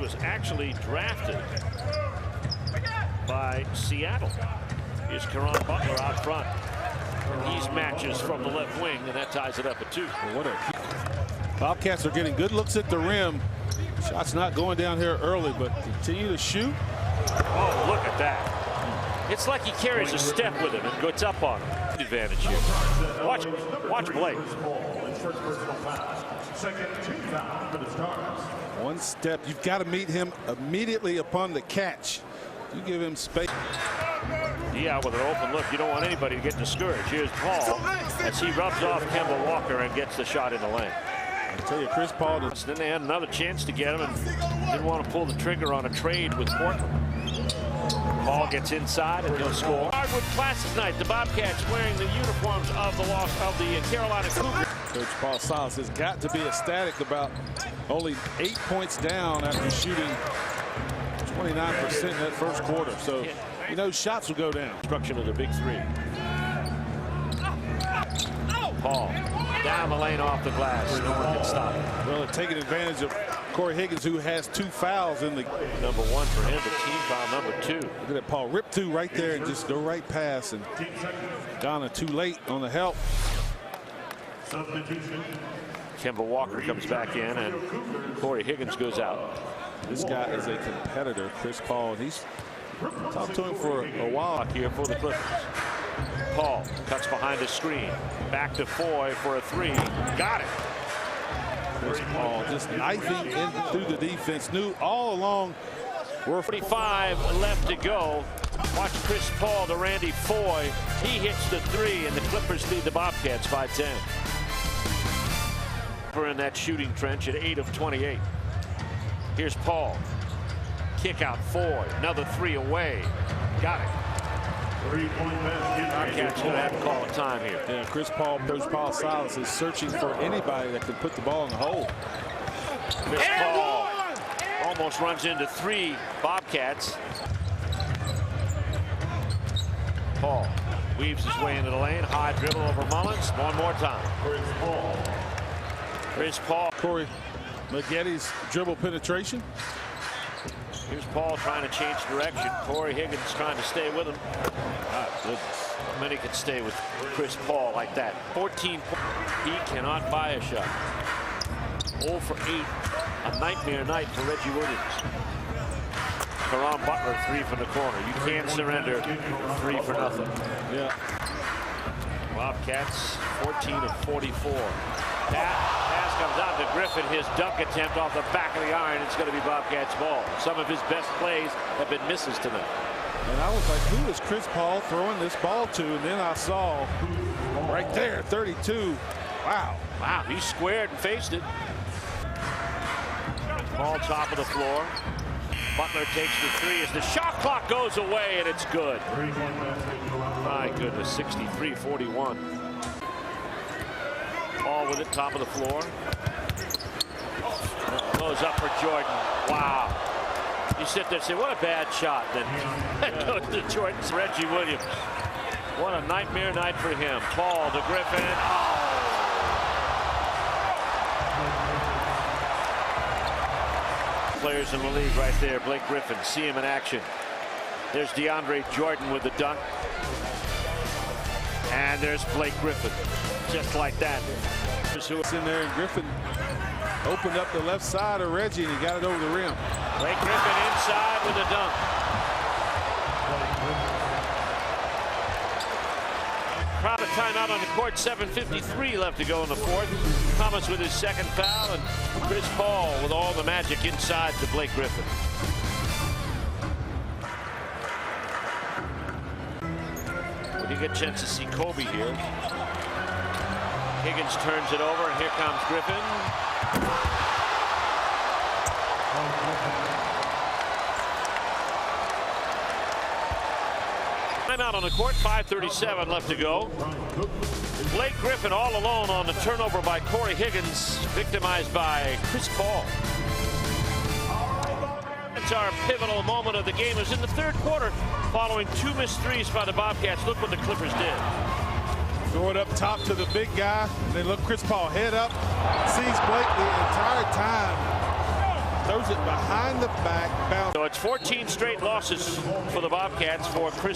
was actually drafted by Seattle. Here's Caron Butler out front. He's matches from the left wing, and that ties it up at 2. Bobcats are getting good looks at the rim. Shots not going down here early, but continue to shoot. Oh, look at that. It's like he carries a step with him and gets up on him. Advantage here. Watch Blake. One step. You've got to meet him immediately upon the catch. You give him space. Yeah, with an open look, you don't want anybody to get discouraged. Here's Paul as he rubs off Kemba Walker and gets the shot in the lane. I tell you, Chris Paul. Then they had another chance to get him and didn't want to pull the trigger on a trade with Portland. Paul gets inside and he'll score. Hardwood Classic night. The Bobcats wearing the uniforms of the Carolina Cougars. Coach Paul Silas has got to be ecstatic about only 8 points down after shooting 29% in that first quarter. So, you know, shots will go down. Construction of the big 3. Paul down the lane off the glass. No one can stop it. Well, they're taking advantage of Corey Higgins, who has 2 fouls in the number 1 for him, but team foul number 2. Look at that, Paul rip through right there and just go right past, and Donna too late on the help. Kemba Walker comes back in, and Corey Higgins goes out. This guy is a competitor, Chris Paul. He's talked to him for a while here for the Clippers. Paul cuts behind a screen. Back to Foy for a 3. Got it. Chris Paul just knifing in through the defense. Knew all along. We're 45 left to go. Watch Chris Paul to Randy Foy. He hits the 3, and the Clippers lead the Bobcats by 10. We're in that shooting trench at 8 of 28. Here's Paul. Kick out Foy. Another 3 away. Got it. Bobcats going to have to call a time here. Yeah, Chris Paul, Coach Paul Silas is searching for anybody that can put the ball in the hole. Chris Paul almost runs into 3 Bobcats. Paul weaves his way into the lane. High dribble over Mullins. One more time. Chris Paul. Corey Maggetti's dribble penetration. Here's Paul trying to change direction. Corey Higgins trying to stay with him. Many can stay with Chris Paul like that. 14 points. He cannot buy a shot. 0 for 8. A nightmare night for Reggie Williams. Caron Butler 3 from the corner. You can't surrender 3 for nothing. Yeah. Bobcats 14 of 44. That pass comes out to Griffin. His dunk attempt off the back of the iron. It's going to be Bobcats ball. Some of his best plays have been misses tonight. And I was like, who is Chris Paul throwing this ball to? And then I saw right there, 32. Wow. Wow, he squared and faced it. Paul top of the floor. Butler takes the 3 as the shot clock goes away, and it's good. My goodness, 63-41. Paul with it, top of the floor. Goes up for Jordan. Wow. You sit there and say, what a bad shot. Then goes to Jordan's Reggie Williams. What a nightmare night for him. Paul to Griffin. Oh. Players in the league right there. Blake Griffin, see him in action. There's DeAndre Jordan with the dunk. And there's Blake Griffin. Just like that. It's in there, and Griffin opened up the left side of Reggie, and he got it over the rim. Blake Griffin inside with a dunk. Crowd of timeout on the court. 7:53 left to go in the 4th. Thomas with his 2nd foul, and Chris Paul with all the magic inside to Blake Griffin. We get a chance to see Kobe here. Higgins turns it over, and here comes Griffin. Timeout on the court, 5:37 left to go. Blake Griffin all alone on the turnover by Corey Higgins, victimized by Chris Paul. It's our pivotal moment of the game. It was in the 3rd quarter, following 2 missed 3s by the Bobcats. Look what the Clippers did. Throw it up top to the big guy. And then look, Chris Paul head up, sees Blake the entire time. Throws throws it behind the back. Bounce. So it's 14 straight losses for the Bobcats for Chris.